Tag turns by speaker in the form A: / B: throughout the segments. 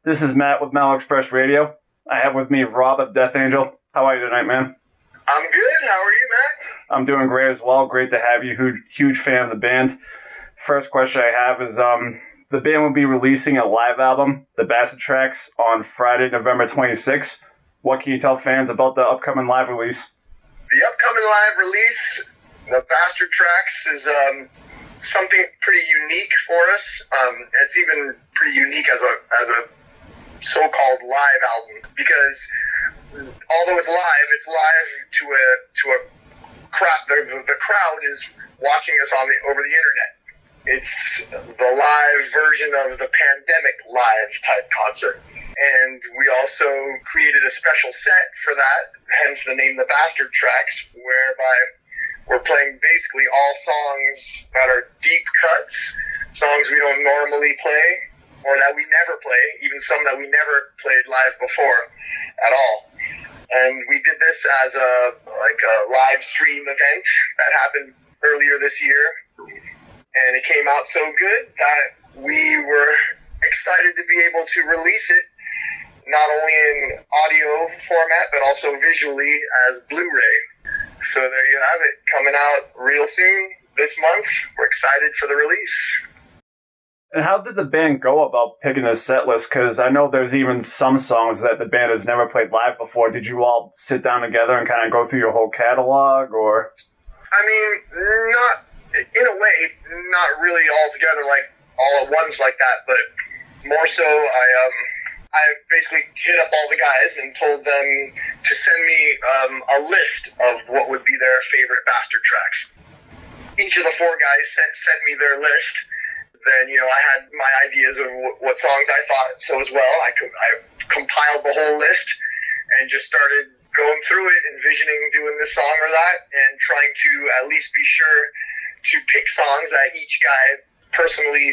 A: This is Matt with Mal Express Radio. I have with me Rob of Death Angel. How are you tonight, man?
B: I'm good. How are you, Matt?
A: I'm doing great as well. Great to have you. Huge fan of the band. First question I have is, the band will be releasing a live album, The Bastard Tracks, on Friday, November 26th. What can you tell fans about the upcoming live release?
B: The upcoming live release, The Bastard Tracks, is something pretty unique for us. It's even pretty unique as a so-called live album, because although it's live to a crowd. The crowd is watching us over the internet. It's the live version of the Pandemic live type concert. And we also created a special set for that, hence the name The Bastard Tracks, whereby we're playing basically all songs that are deep cuts, songs we don't normally play, or that we never play, even some that we never played live before at all. And we did this as a live stream event that happened earlier this year. And it came out so good that we were excited to be able to release it not only in audio format, but also visually as Blu-ray. So there you have it, coming out real soon this month. We're excited for the release.
A: And how did the band go about picking a set list? Because I know there's even some songs that the band has never played live before. Did you all sit down together and kind of go through your whole catalog, or?
B: I mean, not in a way, not really all together, like all at once like that, but more so I basically hit up all the guys and told them to send me a list of what would be their favorite Bastard Tracks. Each of the four guys sent me their list. Then, I had my ideas of what songs I thought so as well. I compiled the whole list and just started going through it, envisioning doing this song or that, and trying to at least be sure to pick songs that each guy personally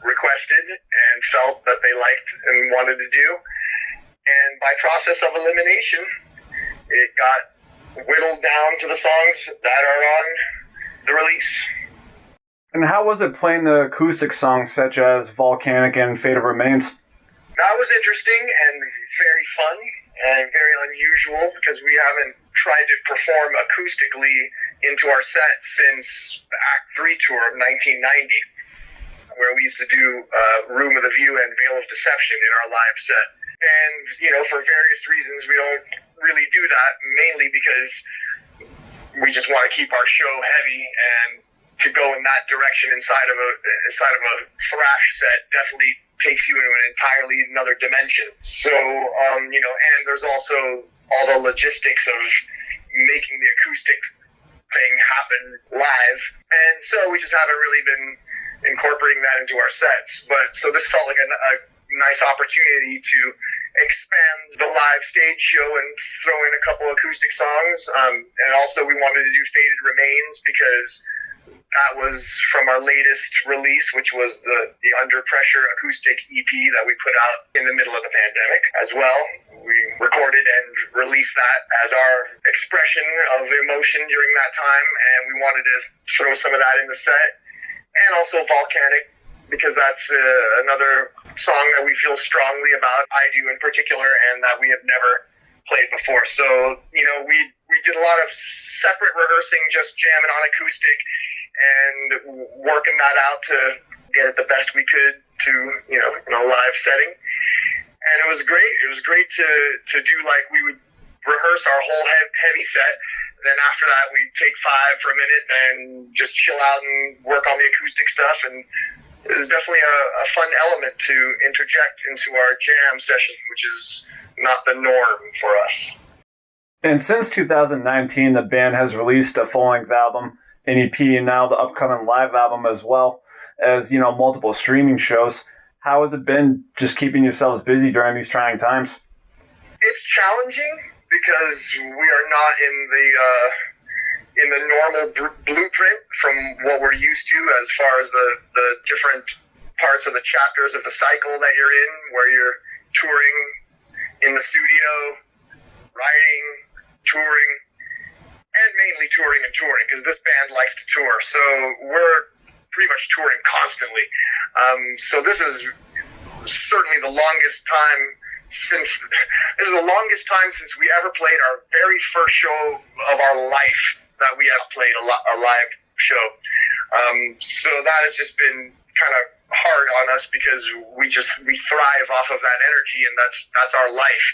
B: requested and felt that they liked and wanted to do. And by process of elimination, it got whittled down to the songs that are on the release.
A: And how was it playing the acoustic songs such as Volcanic and Fate of Remains?
B: That was interesting and very fun and very unusual, because we haven't tried to perform acoustically into our set since the Act 3 tour of 1990, where we used to do Room of the View and Veil of Deception in our live set. And, for various reasons, we don't really do that, mainly because we just want to keep our show heavy, and to go in that direction inside of a thrash set definitely takes you into an entirely another dimension. So, and there's also all the logistics of making the acoustic thing happen live. And so we just haven't really been incorporating that into our sets. But so this felt like a nice opportunity to expand the live stage show and throw in a couple acoustic songs. And also we wanted to do Faded Remains because that was from our latest release, which was the Under Pressure acoustic EP that we put out in the middle of the pandemic as well. We recorded and released that as our expression of emotion during that time, and we wanted to throw some of that in the set. And also Volcanic, because that's another song that we feel strongly about, I do in particular, and that we have never played before. So, we did a lot of separate rehearsing, just jamming on acoustic and working that out to get it the best we could to, in a live setting. And it was great. It was great to do, like, we would rehearse our whole heavy set. Then after that, we'd take 5 for a minute and just chill out and work on the acoustic stuff. And it was definitely a fun element to interject into our jam session, which is not the norm for us.
A: And since 2019, the band has released a full-length album, an EP, and now the upcoming live album, as well as, multiple streaming shows. How has it been just keeping yourselves busy during these trying times?
B: It's challenging because we are not in the normal blueprint from what we're used to as far as the different parts of the chapters of the cycle that you're in, where you're touring in the studio, writing, touring, and mainly touring, because this band likes to tour. So we're pretty much touring constantly. So this is certainly the longest time since we ever played our very first show of our life that we have played a live show. So that has just been kind of hard on us because we thrive off of that energy, and that's our life.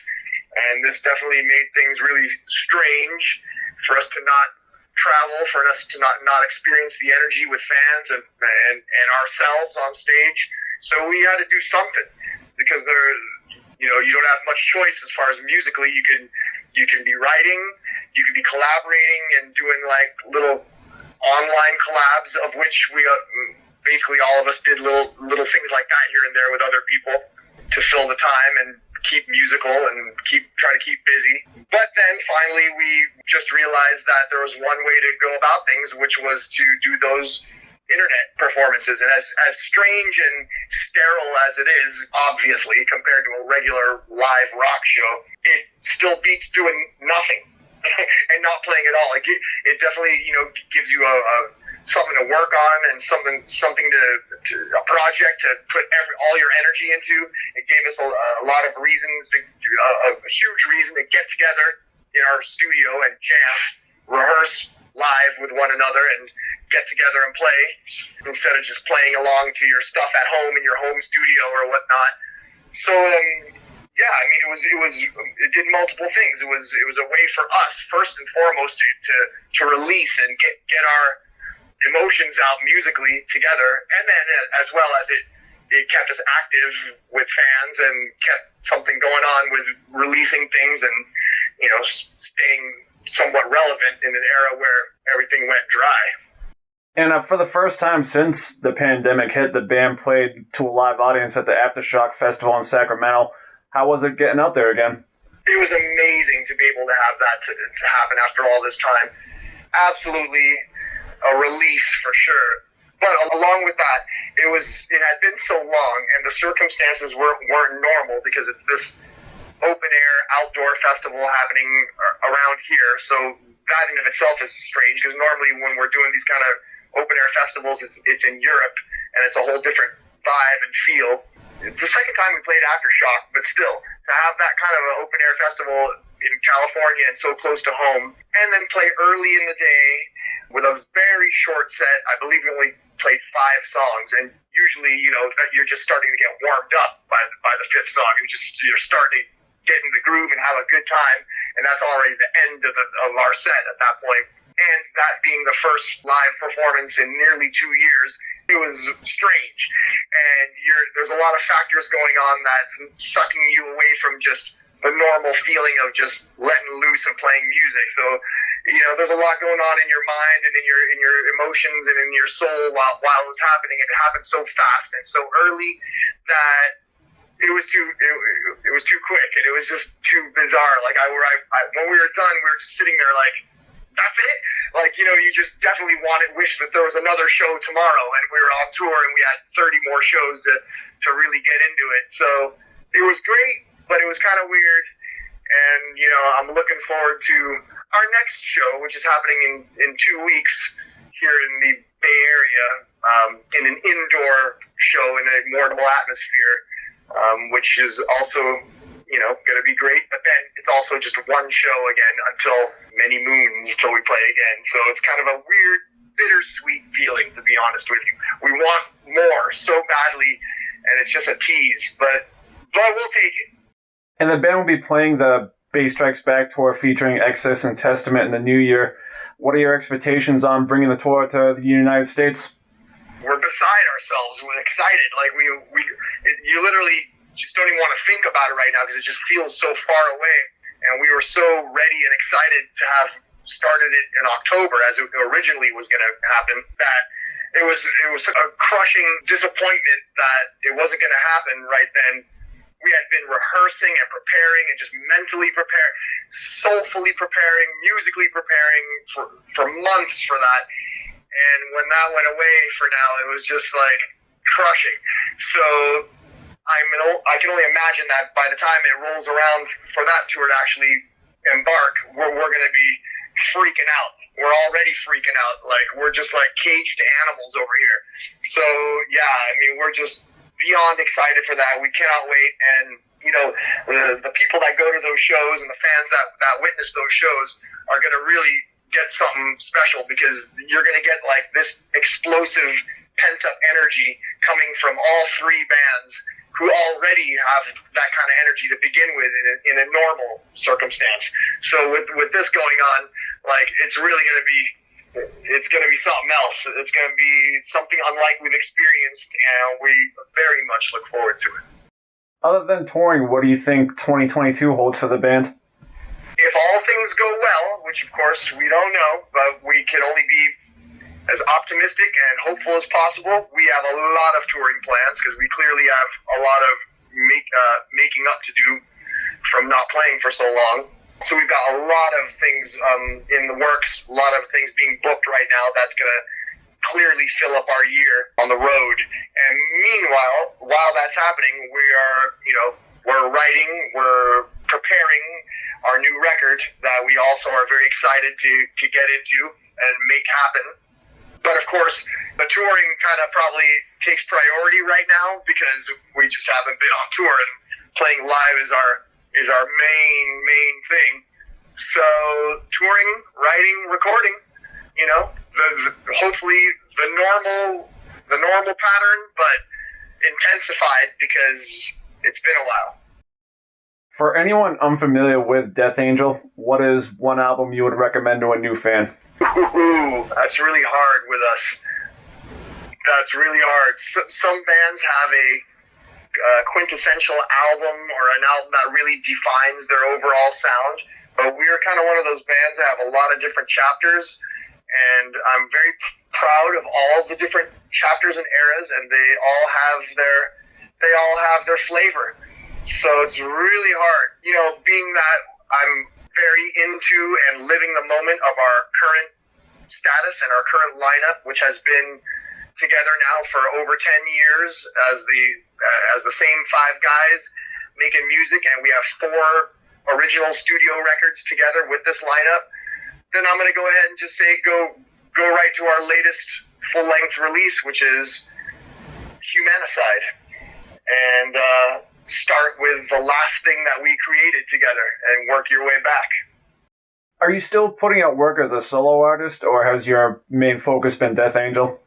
B: And this definitely made things really strange for us to not travel, for us to not experience the energy with fans and ourselves on stage. So we had to do something because you don't have much choice as far as musically. You can be writing, you can be collaborating and doing like little online collabs, of which we basically all of us did little things like that here and there with other people to fill the time and keep musical and try to keep busy. But then finally we just realized that there was one way to go about things, which was to do those internet performances. And as strange and sterile as it is, obviously, compared to a regular live rock show, it still beats doing nothing and not playing at all. Like it definitely, gives you something to work on and something to a project to put all your energy into. It gave us a lot of reasons, a huge reason to get together in our studio and jam, rehearse live with one another and get together and play instead of just playing along to your stuff at home in your home studio or whatnot. So it did multiple things. It was a way for us first and foremost to release and get our emotions out musically together, and then as well as it kept us active with fans and kept something going on with releasing things and staying somewhat relevant in an era where everything went dry.
A: And for the first time since the pandemic hit, the band played to a live audience at the Aftershock Festival in Sacramento. How was it getting out there again?
B: It was amazing to be able to have that to happen after all this time. Absolutely a release for sure. But along with that, it had been so long, and the circumstances weren't normal because it's this open air outdoor festival happening around here. So that in of itself is strange because normally when we're doing these kind of open air festivals, it's in Europe and it's a whole different vibe and feel. It's the second time we played Aftershock, but still to have that kind of an open air festival in California and so close to home, and then play early in the day with a very short set. I believe we only played 5 songs, and usually, you're just starting to get warmed up by the 5th song. You're starting to get in the groove and have a good time, and that's already the end of our set at that point. And that being the first live performance in nearly 2 years, it was strange. And there's a lot of factors going on that's sucking you away from just the normal feeling of just letting loose and playing music. So, there's a lot going on in your mind and in your emotions and in your soul while it was happening. And it happened so fast and so early that it was too quick, and it was just too bizarre. Like when we were done, we were just sitting there like, that's it? Like, you just definitely wish that there was another show tomorrow, and we were on tour and we had 30 more shows to really get into it. So it was great, but it was kind of weird. And, I'm looking forward to our next show, which is happening in 2 weeks here in the Bay Area, in an indoor show in a more normal atmosphere, which is also going to be great. But then it's also just one show again until many moons till we play again. So it's kind of a weird, bittersweet feeling, to be honest with you. We want more so badly, and it's just a tease, but we'll take it.
A: And the band will be playing the Bass Strikes Back tour featuring Excess and Testament in the new year. What are your expectations on bringing the tour to the United States?
B: We're beside ourselves. We're excited. Like you literally just don't even want to think about it right now because it just feels so far away. And we were so ready and excited to have started it in October, as it originally was going to happen, that it was a crushing disappointment that it wasn't going to happen right then. We had been rehearsing and preparing and just mentally preparing, soulfully preparing, musically preparing for months for that. And when that went away for now, it was just like crushing. So I can only imagine that by the time it rolls around for that tour to actually embark, we're going to be freaking out. We're already freaking out. Like, we're just like caged animals over here. So, yeah, we're just beyond excited for that. We cannot wait. And, you know, the people that go to those shows and the fans that witness those shows are going to really get something special, because you're going to get like this explosive pent-up energy coming from all three bands who already have that kind of energy to begin with in a normal circumstance. So with this going on, like, it's really going to be something else. It's going to be something unlike we've experienced, and we very much look forward to it.
A: Other than touring, what do you think 2022 holds for the band?
B: If all things go well, which of course we don't know, but we can only be as optimistic and hopeful as possible, we have a lot of touring plans, because we clearly have a lot of making up to do from not playing for so long. So we've got a lot of things in the works, a lot of things being booked right now that's going to clearly fill up our year on the road. And meanwhile, while that's happening, we're writing, we're preparing our new record that we also are very excited to get into and make happen. But of course, the touring kind of probably takes priority right now, because we just haven't been on tour, and playing live is our main thing. So touring, writing, recording, you know, hopefully the normal pattern, but intensified, because it's been a while.
A: For anyone unfamiliar with Death Angel, what is one album you would recommend to a new fan?
B: Ooh, that's really hard with us. That's really hard. Some bands have a quintessential album, or an album that really defines their overall sound, but we're kind of one of those bands that have a lot of different chapters, and I'm very proud of all the different chapters and eras, and they all have their flavor. So it's really hard, you know, being that I'm very into and living the moment of our current status and our current lineup, which has been together now for over 10 years as the same five guys making music, and we have 4 original studio records together with this lineup. Then I'm going to go ahead and just say go right to our latest full-length release, which is Humanicide, and start with the last thing that we created together and work your way back.
A: Are you still putting out work as a solo artist, or has your main focus been Death Angel?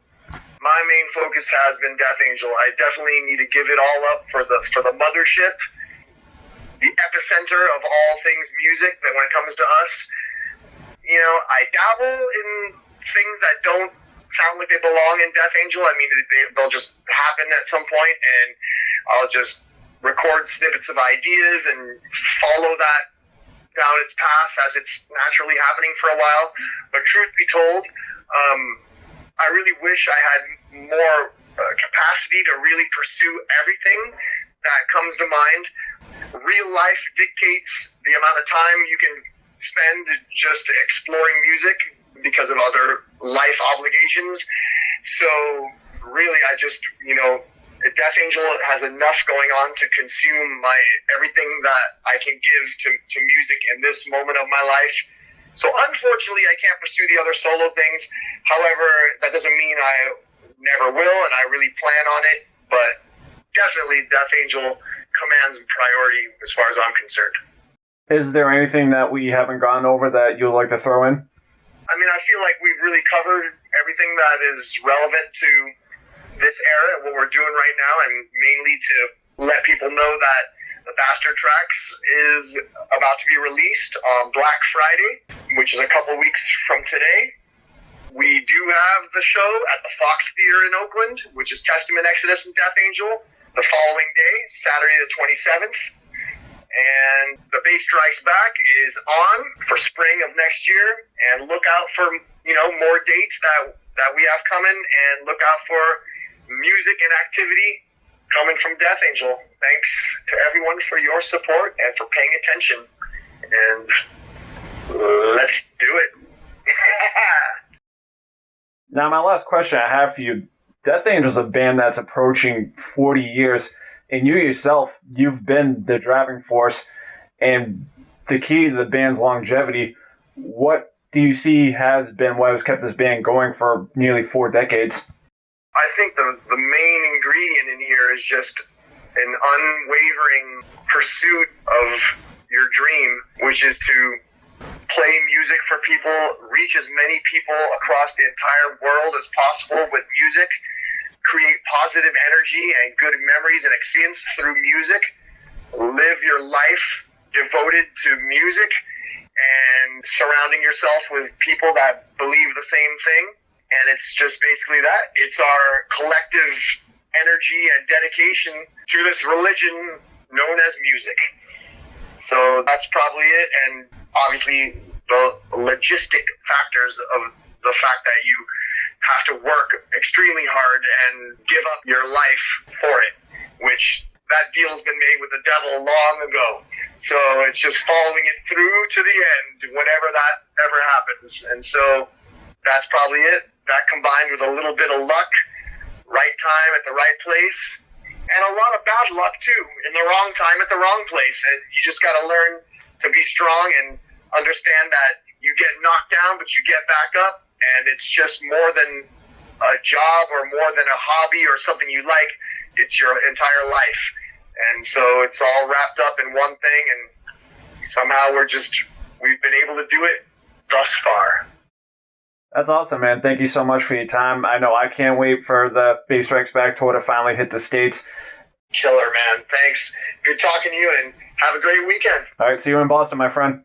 B: My main focus has been Death Angel. I definitely need to give it all up for the mothership, the epicenter of all things music. That when it comes to us, you know, I dabble in things that don't sound like they belong in Death Angel. I mean, they'll just happen at some point, and I'll just record snippets of ideas and follow that down its path as it's naturally happening for a while. But truth be told, I really wish I had more capacity to really pursue everything that comes to mind. Real life dictates the amount of time you can spend just exploring music because of other life obligations. So really, I just, you know, Death Angel has enough going on to consume everything that I can give to music in this moment of my life. So unfortunately, I can't pursue the other solo things. However, that doesn't mean I never will, and I really plan on it. But definitely, Death Angel commands priority as far as I'm concerned.
A: Is there anything that we haven't gone over that you'd like to throw in?
B: I mean, I feel like we've really covered everything that is relevant to this era, what we're doing right now, and mainly to let people know that the Bastard Tracks is about to be released on Black Friday, which is a couple weeks from today. We do have the show at the Fox Theater in Oakland, which is Testament, Exodus, and Death Angel, the following day, Saturday the 27th. And The Bass Strikes Back is on for spring of next year, and look out for, you know, more dates that we have coming, and look out for music and activity coming from Death Angel. Thanks to everyone for your support and for paying attention. And let's do it.
A: Now, my last question I have for you. Death Angel is a band that's approaching 40 years, and you yourself, you've been the driving force and the key to the band's longevity. What do you see has been what has kept this band going for nearly 4 decades?
B: I think the main ingredient in here here is just an unwavering pursuit of your dream, which is to play music for people, reach as many people across the entire world as possible with music, create positive energy and good memories and experience through music, live your life devoted to music, and surrounding yourself with people that believe the same thing. And it's just basically that. It's our collective energy and dedication to this religion known as music. So that's probably it. And obviously the logistic factors of the fact that you have to work extremely hard and give up your life for it, which that deal's been made with the devil long ago. So it's just following it through to the end whenever that ever happens. And so that's probably it. That combined with a little bit of luck, right time at the right place, and a lot of bad luck too, in the wrong time at the wrong place. And you just got to learn to be strong and understand that you get knocked down, but you get back up. And it's just more than a job or more than a hobby or something you like. It's your entire life. And so it's all wrapped up in one thing, and somehow we've been able to do it thus far.
A: That's awesome, man. Thank you so much for your time. I know I can't wait for the Bass Strikes Back tour to finally hit the States.
B: Killer, man. Thanks. Good talking to you, and have a great weekend.
A: All right, see you in Boston, my friend.